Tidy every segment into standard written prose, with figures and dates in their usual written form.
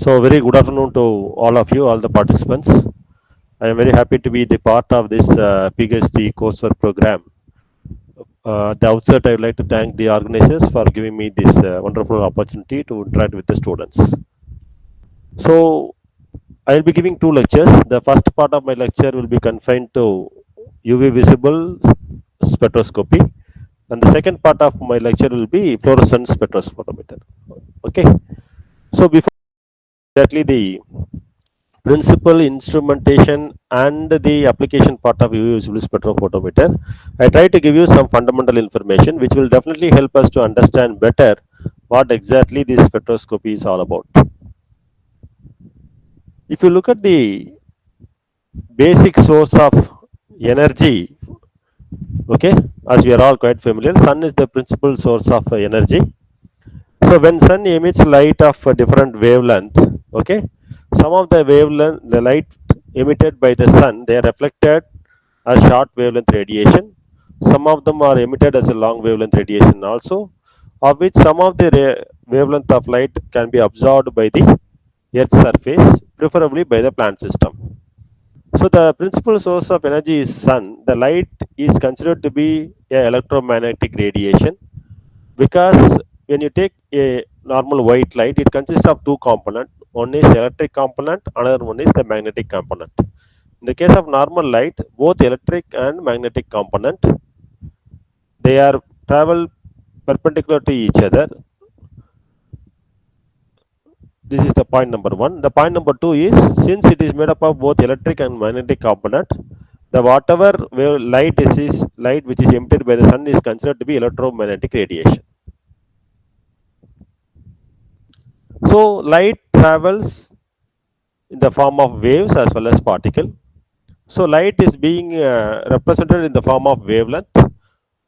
So, very good afternoon to all of you, all the participants. I am very happy to be the part of this PhD coursework program. At the outset, I would like to thank the organizers for giving me this wonderful opportunity to interact with the students. So, I will be giving two lectures. The first part of my lecture will be confined to UV visible spectroscopy, and the second part of my lecture will be fluorescence spectrophotometer. Okay. So, before exactly the principal instrumentation and the application part of UV visible spectrophotometer, I try to give you some fundamental information which will definitely help us to understand better what exactly this spectroscopy is all about. If you look at the basic source of energy, okay, as we are all quite familiar, sun is the principal source of energy. So when sun emits light of a different wavelength, okay, some of the wavelength, the light emitted by the sun, they are reflected as short wavelength radiation. Some of them are emitted as a long wavelength radiation also, of which some of the wavelength of light can be absorbed by the Earth's surface, preferably by the plant system. So the principal source of energy is sun. The light is considered to be a electromagnetic radiation because when you take a normal white light, it consists of two components. One is electric component, another one is the magnetic component. In the case of normal light, both electric and magnetic component, they are travel perpendicular to each other. This is the point number one. The point number two is, since it is made up of both electric and magnetic component, the whatever wave light is light which is emitted by the sun is considered to be electromagnetic radiation. So light travels in the form of waves as well as particle. So light is being represented in the form of wavelength.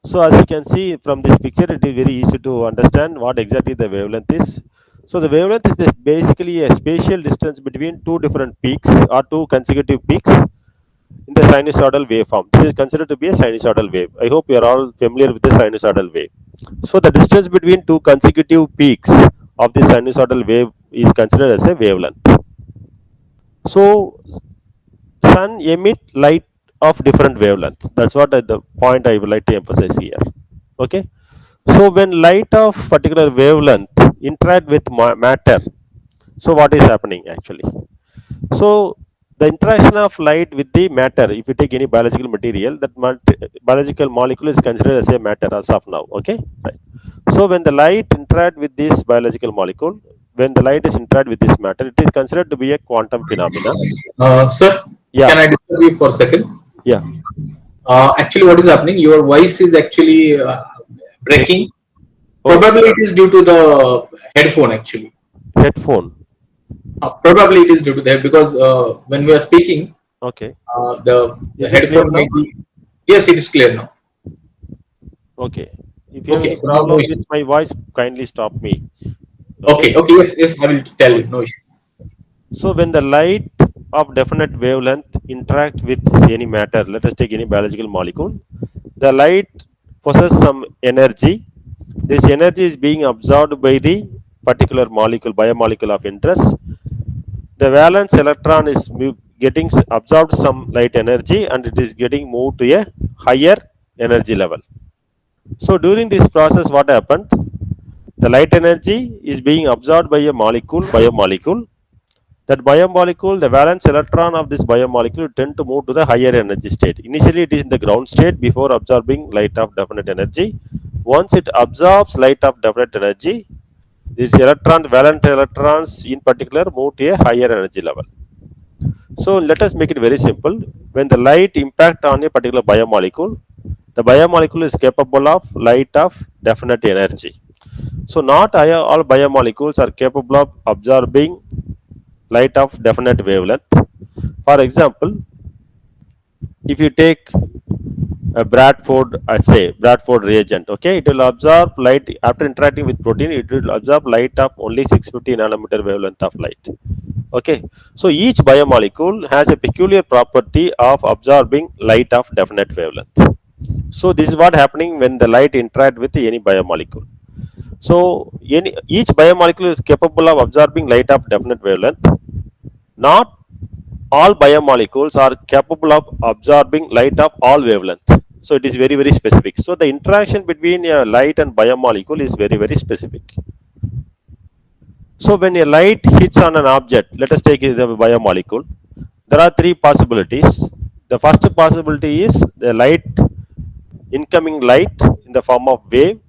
So as you can see from this picture, it is very easy to understand what exactly the wavelength is. So the wavelength is basically a spatial distance between two different peaks or two consecutive peaks in the sinusoidal waveform. This is considered to be a sinusoidal wave. I hope you are all familiar with the sinusoidal wave. So the distance between two consecutive peaks of the sinusoidal wave is considered as a wavelength. So sun emit light of different wavelengths. That's what the point I would like to emphasize here. Okay. So when light of particular wavelength interact with matter, so what is happening actually? So the interaction of light with the matter, if you take any biological material, that biological molecule is considered as a matter as of now. Okay. Right. So when the light interact with this biological molecule, when the light is interact with this matter, it is considered to be a quantum phenomena. Sir, Yeah. can I disturb you for a second? Yeah. Actually, what is happening? Your voice is actually breaking. Breaking. Oh, Probably it is due to the headphone. Actually, headphone. probably it is due to that because when we are speaking, Okay. the Is it clear headphone may now? be. Yes, it is clear now. Okay. If you have any Okay, no problem with issue. my voice, kindly stop me. Okay. Okay, okay, yes, yes, I will tell you. Okay. No issue. So when the light of definite wavelength interact with any matter, let us take any biological molecule, the light possesses some energy. This energy is being absorbed by the particular molecule, biomolecule of interest. The valence electron is getting absorbed some light energy and it is getting moved to a higher energy level. So during this process, what happened? The light energy is being absorbed by a molecule, biomolecule. That biomolecule, the valence electron of this biomolecule tend to move to the higher energy state. Initially, it is in the ground state before absorbing light of definite energy. Once it absorbs light of definite energy, these valence electrons in particular move to a higher energy level. So let us make it very simple. When the light impact on a particular biomolecule, the biomolecule is capable of light of definite energy. So not all biomolecules are capable of absorbing light of definite wavelength. For example, if you take a Bradford reagent, okay, it will absorb light after interacting with protein. It will absorb light of only 650 nanometer wavelength of light. Okay, so each biomolecule has a peculiar property of absorbing light of definite wavelength. So this is what happening when the light interact with any biomolecule. So each biomolecule is capable of absorbing light of definite wavelength. Not all biomolecules are capable of absorbing light of all wavelengths. So it is very very specific. So the interaction between a light and biomolecule is very very specific. So when a light hits on an object, let us take the biomolecule, there are three possibilities. The first possibility is the light, incoming light in the form of wave,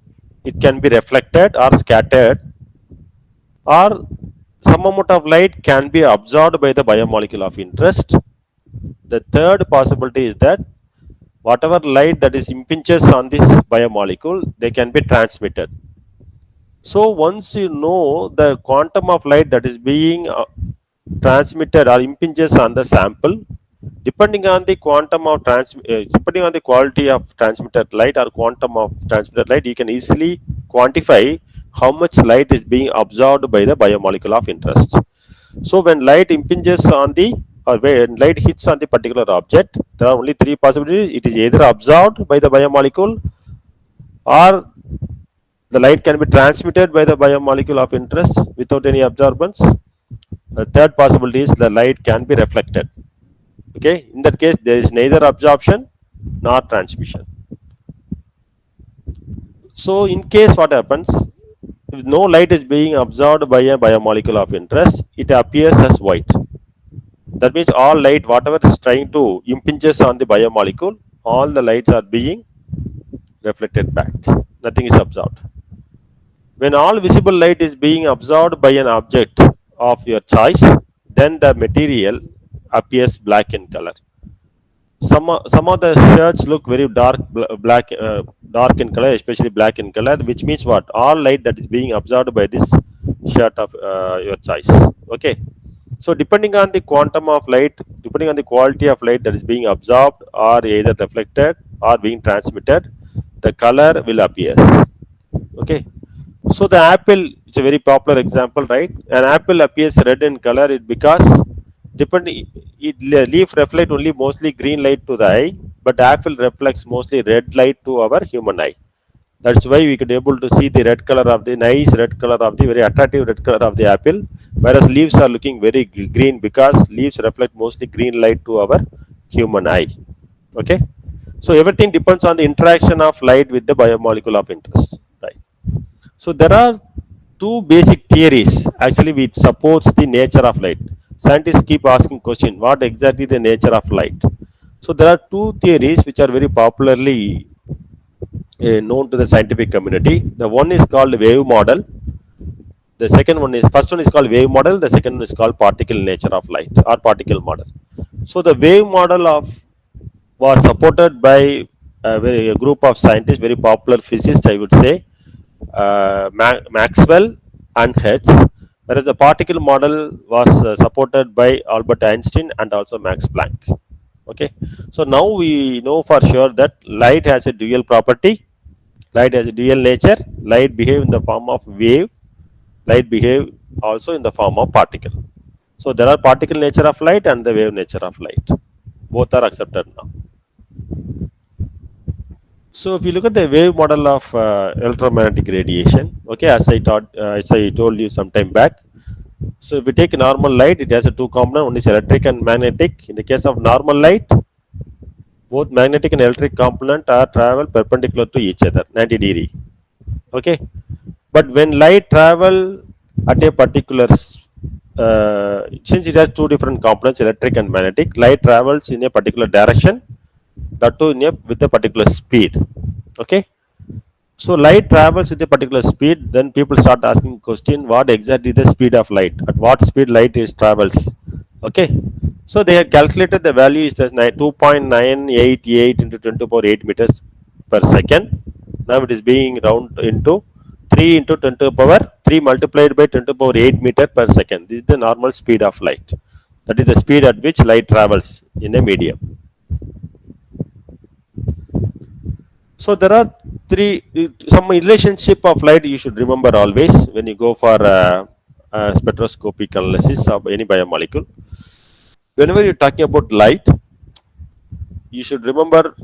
it can be reflected or scattered, or some amount of light can be absorbed by the biomolecule of interest. The third possibility is that whatever light that is impinges on this biomolecule, they can be transmitted. So once you know the quantum of light that is being transmitted or impinges on the sample, depending on the quantum of depending on the quality of transmitted light or quantum of transmitted light, you can easily quantify how much light is being absorbed by the biomolecule of interest. So when light impinges on the or when light hits on the particular object, there are only three possibilities. It is either absorbed by the biomolecule, or the light can be transmitted by the biomolecule of interest without any absorbance. The third possibility is the light can be reflected. Okay, in that case, there is neither absorption nor transmission. So, in case what happens, if no light is being absorbed by a biomolecule of interest, it appears as white. That means all light, whatever is trying to impinges on the biomolecule, all the lights are being reflected back. Nothing is absorbed. When all visible light is being absorbed by an object of your choice, then the material appears black in color. Some of the shirts look very black, dark in color, especially black in color, which means what? All light that is being absorbed by this shirt of your choice. Okay. So depending on the quantum of light, depending on the quality of light that is being absorbed or either reflected or being transmitted, the color will appear. Okay. So the apple is a very popular example, right? An apple appears red in color it because depending it leaf reflect only mostly green light to the eye, but apple reflects mostly red light to our human eye. That's why we could able to see the red color of the nice red color of the very attractive red color of the apple, whereas leaves are looking very green because leaves reflect mostly green light to our human eye. Okay, so everything depends on the interaction of light with the biomolecule of interest, right? So there are two basic theories actually which supports the nature of light. Scientists keep asking question, what exactly the nature of light? So there are two theories which are very popularly known to the scientific community. The one is called wave model. The second one is first one is called wave model. The second one is called particle nature of light or particle model. So the wave model of was supported by a group of scientists, very popular physicists, I would say, Maxwell and Hertz, whereas the particle model was supported by Albert Einstein and also Max Planck. Okay, so now we know for sure that light has a dual property, light has a dual nature, light behave in the form of wave, light behave also in the form of particle. So there are particle nature of light and the wave nature of light. Both are accepted now. So if you look at the wave model of electromagnetic radiation, okay, as I told you some time back. So if we take normal light, it has a two component, one is electric and magnetic. In the case of normal light, both magnetic and electric component are travel perpendicular to each other, 90 degree. Okay, but when light travel at a particular since it has two different components, electric and magnetic, light travels in a particular direction, that too with a particular speed. Okay, so light travels with a particular speed, then people start asking question, what exactly the speed of light, at what speed light is travels. Okay, so they have calculated the value is just 2.988 into 10 to the power 8 meters per second. Now it is being round into 3 into 10 to the power 3 multiplied by 10 to the power 8 meter per second. This is the normal speed of light, that is the speed at which light travels in a medium. So there are three some relationship of light you should remember always when you go for spectroscopic analysis of any biomolecule. Whenever you're talking about light, you should remember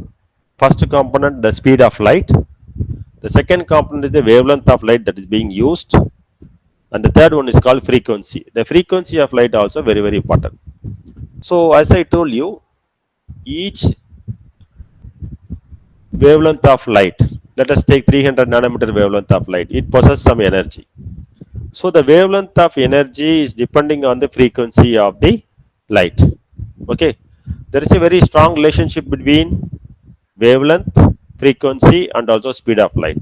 first component the speed of light. The second component is the wavelength of light that is being used, and the third one is called frequency. The frequency of light also very very important. So as I told you, each wavelength of light, let us take 300 nanometer wavelength of light, it possesses some energy. So the wavelength of energy is depending on the frequency of the light. Okay, there is a very strong relationship between wavelength, frequency, and also speed of light.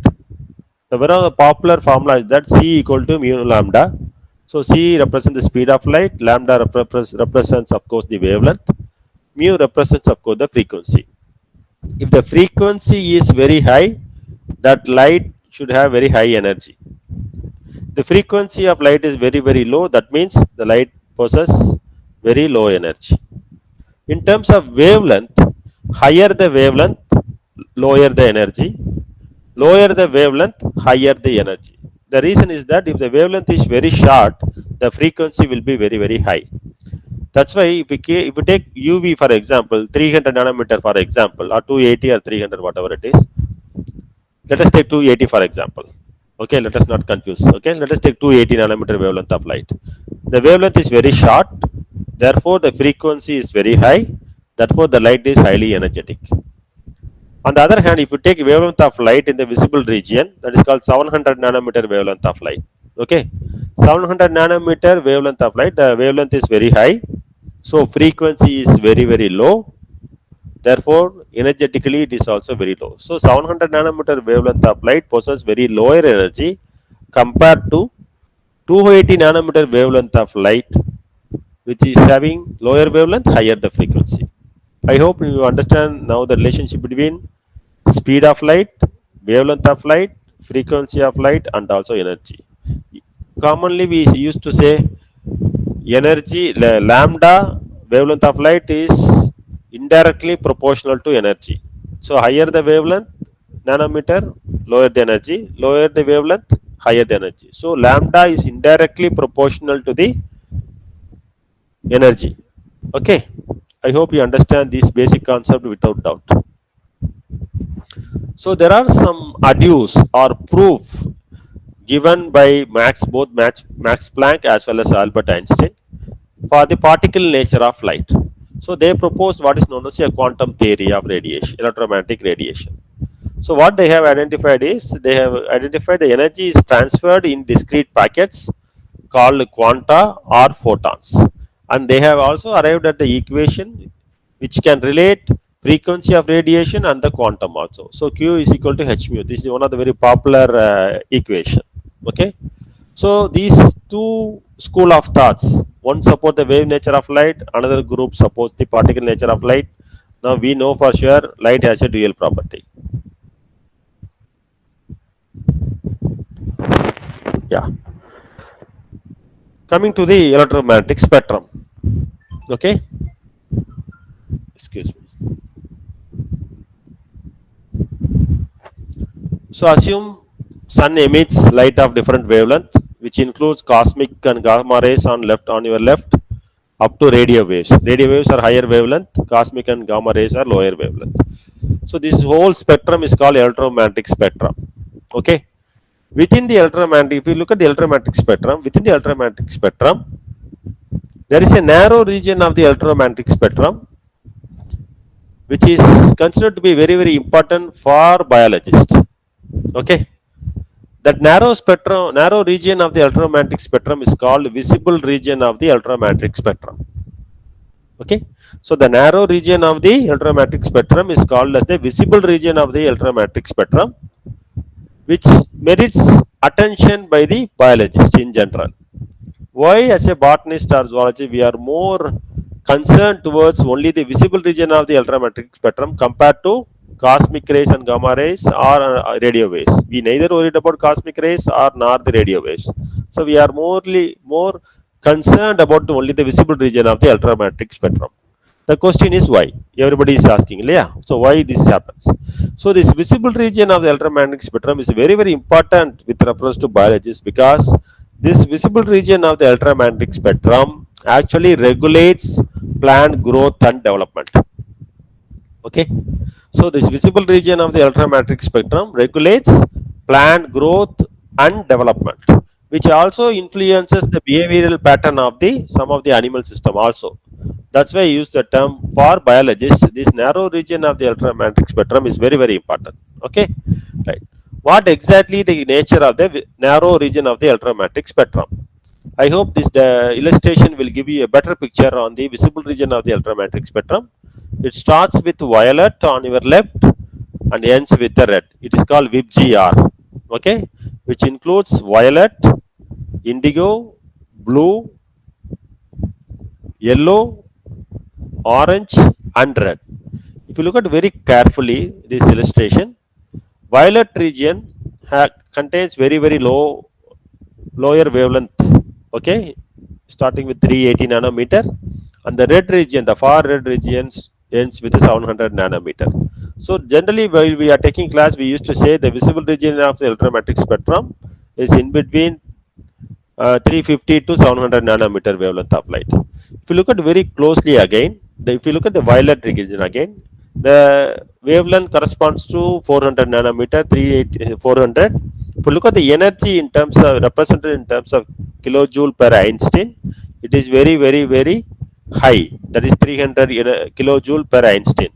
The one of the popular formula is that C equal to mu lambda. So C represents the speed of light, lambda represents of course the wavelength, mu represents of course the frequency. If the frequency is very high, that light should have very high energy. The frequency of light is very very low, that means the light possesses very low energy. In terms of wavelength, higher the wavelength, lower the energy, lower the wavelength, higher the energy. The reason is that if the wavelength is very short, the frequency will be very very high. That's why if we take UV for example, 300 nanometer for example, or 280 or 300 whatever it is, let us take 280 for example. Okay, let us not confuse. Okay, let us take 280 nanometer wavelength of light. The wavelength is very short, therefore the frequency is very high, therefore the light is highly energetic. On the other hand, if you take wavelength of light in the visible region, that is called 700 nanometer wavelength of light. Okay, 700 nanometer wavelength of light, the wavelength is very high, so frequency is very very low, therefore energetically it is also very low. So 700 nanometer wavelength of light possesses very lower energy compared to 280 nanometer wavelength of light, which is having lower wavelength, higher the frequency. I hope you understand now the relationship between speed of light, wavelength of light, frequency of light, and also energy. Commonly we used to say energy lambda, wavelength of light, is indirectly proportional to energy. So higher the wavelength nanometer, lower the energy, lower the wavelength, higher the energy. So lambda is indirectly proportional to the energy. Okay, I hope you understand this basic concept without doubt. So there are some adduce or proof given by Max Planck as well as Albert Einstein for the particle nature of light. So they proposed what is known as a quantum theory of radiation, electromagnetic radiation. So what they have identified is, they have identified the energy is transferred in discrete packets called quanta or photons, and they have also arrived at the equation which can relate frequency of radiation and the quantum also. So Q is equal to h mu. This is one of the very popular equation. Okay, so these two school of thoughts, one support the wave nature of light, another group supports the particle nature of light. Now we know for sure light has a dual property. Yeah, coming to the electromagnetic spectrum. Okay, excuse me. So assume sun emits light of different wavelength, which includes cosmic and gamma rays on left, on your left, up to radio waves. Radio waves are higher wavelength, cosmic and gamma rays are lower wavelength. So this whole spectrum is called electromagnetic spectrum. Okay, within the electromagnetic, if you look at the electromagnetic spectrum, within the electromagnetic spectrum, there is a narrow region of the electromagnetic spectrum which is considered to be very very important for biologists. Okay, that narrow region of the electromagnetic spectrum is called visible region of the electromagnetic spectrum. Okay, so the narrow region of the electromagnetic spectrum is called as the visible region of the electromagnetic spectrum, which merits attention by the biologist in general. Why, as a botanist or zoology, we are more concerned towards only the visible region of the electromagnetic spectrum compared to cosmic rays and gamma rays or radio waves? We neither worried about cosmic rays or nor the radio waves. So we are more concerned about only the visible region of the electromagnetic spectrum. The question is why? Everybody is asking, yeah. So why this happens? So this visible region of the electromagnetic spectrum is very very important with reference to biologists, because this visible region of the electromagnetic spectrum actually regulates plant growth and development. Okay, so this visible region of the electromagnetic spectrum regulates plant growth and development, which also influences the behavioral pattern of the some of the animal system also. That's why I use the term for biologists. This narrow region of the electromagnetic spectrum is very very important. Okay, right. What exactly the nature of the narrow region of the electromagnetic spectrum? I hope this illustration will give you a better picture on the visible region of the electromagnetic spectrum. It starts with violet on your left and ends with the red. It is called VIBGR, okay, which includes violet, indigo, blue, yellow, orange, and red. If you look at very carefully this illustration, violet region contains very very lower wavelength, okay, starting with 380 nanometer, and the red region, the far red regions ends with 700 nanometer. So generally while we are taking class, we used to say the visible region of the electromagnetic spectrum is in between 350 to 700 nanometer wavelength of light. If you look at very closely again, if you look at the violet region again, the wavelength corresponds to 400 nanometer, 380, 400. If you look at the energy in terms of represented in terms of kilojoule per Einstein, it is very very very high. That is 300 kilojoule per Einstein.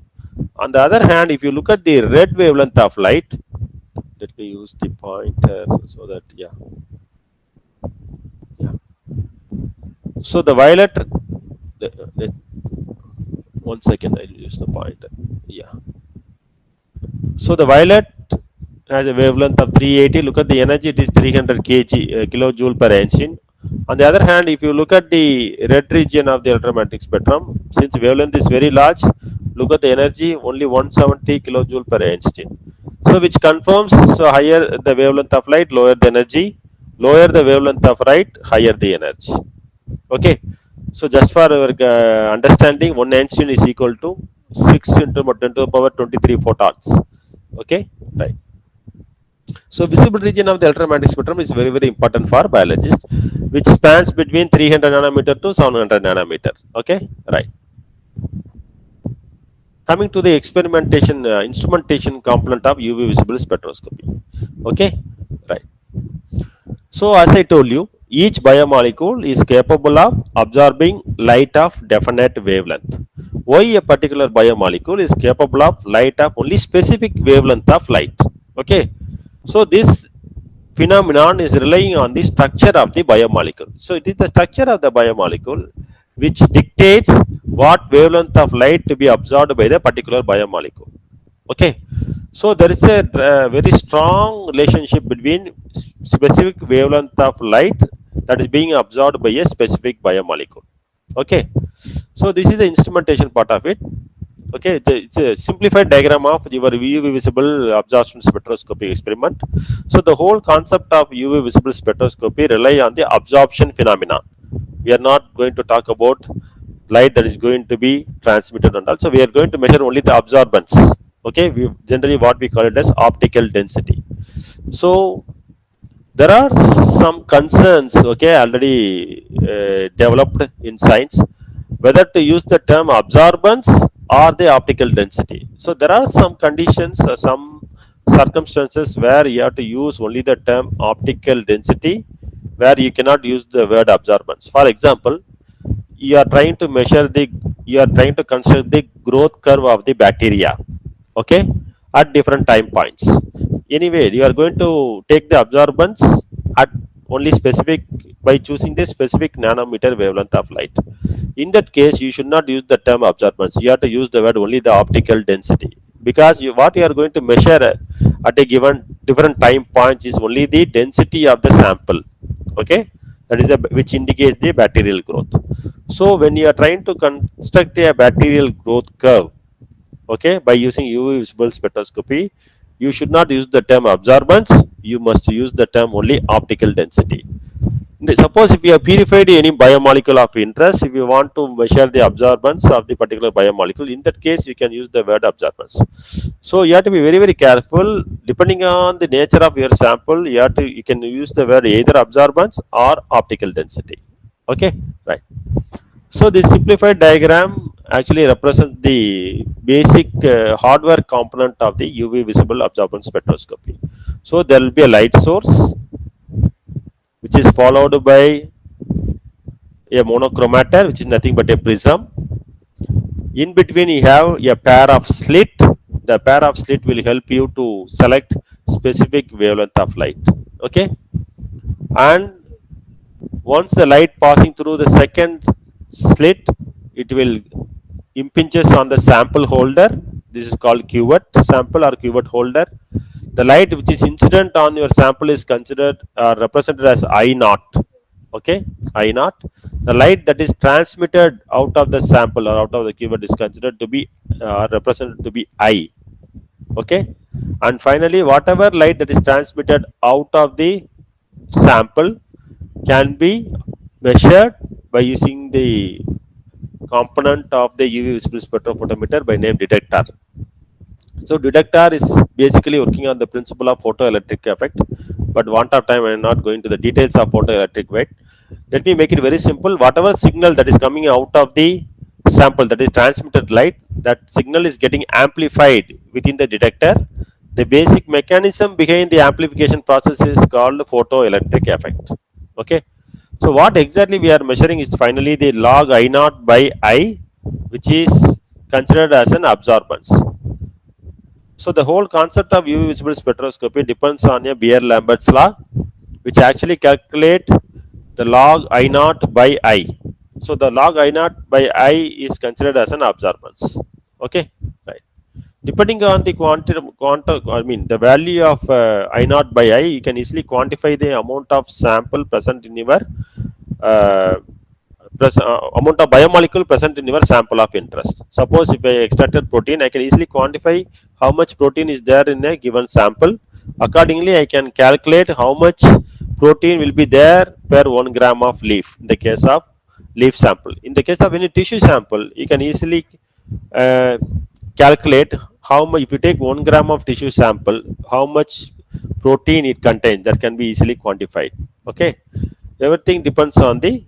On the other hand, if you look at the red wavelength of light, let me use the pointer so that yeah. So the violet, let, one second, I'll use the pointer. Yeah. So the violet has a wavelength of 380. Look at the energy; it is 300 kg kilojoule per Einstein. On the other hand, if you look at the red region of the electromagnetic spectrum, since wavelength is very large, look at the energy only 170 kilojoule per Einstein. So which confirms, so higher the wavelength of light, lower the energy; lower the wavelength of light, higher the energy. Okay, so just for our understanding, 1 Einstein is equal to 6 into 10 to the power 23 photons. Okay, right. So visible region of the electromagnetic spectrum is very very important for biologists, which spans between 300 nanometer to 700 nanometer. Okay, right. Coming to the experimentation instrumentation component of UV visible spectroscopy. Okay, right. So as I told you, each biomolecule is capable of absorbing light of definite wavelength. Why a particular biomolecule is capable of light of only specific wavelength of light? Okay. So this phenomenon is relying on the structure of the biomolecule. So it is the structure of the biomolecule which dictates what wavelength of light to be absorbed by the particular biomolecule. Okay, so there is a very strong relationship between specific wavelength of light that is being absorbed by a specific biomolecule. Okay, so this is the instrumentation part of it. Okay, it's a simplified diagram of your UV visible absorption spectroscopy experiment. So the whole concept of UV visible spectroscopy rely on the absorption phenomena. We are not going to talk about light that is going to be transmitted, and also we are going to measure only the absorbance. Okay, we generally what we call it as optical density. So there are some concerns, okay, already developed in science, whether to use the term absorbance or the optical density. So there are some conditions, some circumstances where you have to use only the term optical density, where you cannot use the word absorbance. For example, you are trying to measure the, you are trying to construct the growth curve of the bacteria, okay, at different time points. Anyway, you are going to take the absorbance at only specific, by choosing the specific nanometer wavelength of light. In that case, you should not use the term absorbance. You have to use the word only the optical density, because what you are going to measure at a given different time points is only the density of the sample. Okay, that is the, which indicates the bacterial growth. So when you are trying to construct a bacterial growth curve, okay, by using UV visible spectroscopy, you should not use the term absorbance. You must use the term only optical density. Suppose if you have purified any biomolecule of interest, if you want to measure the absorbance of the particular biomolecule, in that case you can use the word absorbance. So you have to be very very careful. Depending on the nature of your sample, you can use the word either absorbance or optical density. Okay, right. So this simplified diagram actually represents the basic hardware component of the UV visible absorbance spectroscopy. So there will be a light source which is followed by a monochromator, which is nothing but a prism. In between, you have a pair of slit. The pair of slit will help you to select specific wavelength of light. Okay, and once the light passing through the second slit, it will impinges on the sample holder. This is called cuvette sample or cuvette holder. The light which is incident on your sample is considered represented as I naught. Okay, I naught. The light that is transmitted out of the sample or out of the cuvette is considered to be represented to be I. Okay, and finally, whatever light that is transmitted out of the sample can be measured by using the component of the UV visible spectrophotometer by name detector. So detector is basically working on the principle of photoelectric effect, but want of time I am not going to the details of photoelectric effect. Let me make it very simple. Whatever signal that is coming out of the sample, that is transmitted light, that signal is getting amplified within the detector. The basic mechanism behind the amplification process is called photoelectric effect. Okay. So what exactly we are measuring is finally the log I naught by I, which is considered as an absorbance. So the whole concept of UV visible spectroscopy depends on a Beer-Lambert's law, which actually calculate the log I naught by I. So the log I naught by I is considered as an absorbance. Okay, right. Depending on the the value of I naught by I, you can easily quantify the amount of sample present in your uh, amount of biomolecule present in your sample of interest. Suppose if I extracted protein, I can easily quantify how much protein is there in a given sample. Accordingly, I can calculate how much protein will be there per 1 gram of leaf in the case of leaf sample. In the case of any tissue sample, you can easily uh, calculate how much, if you take 1 gram of tissue sample, how much protein it contains, that can be easily quantified. Okay, everything depends on the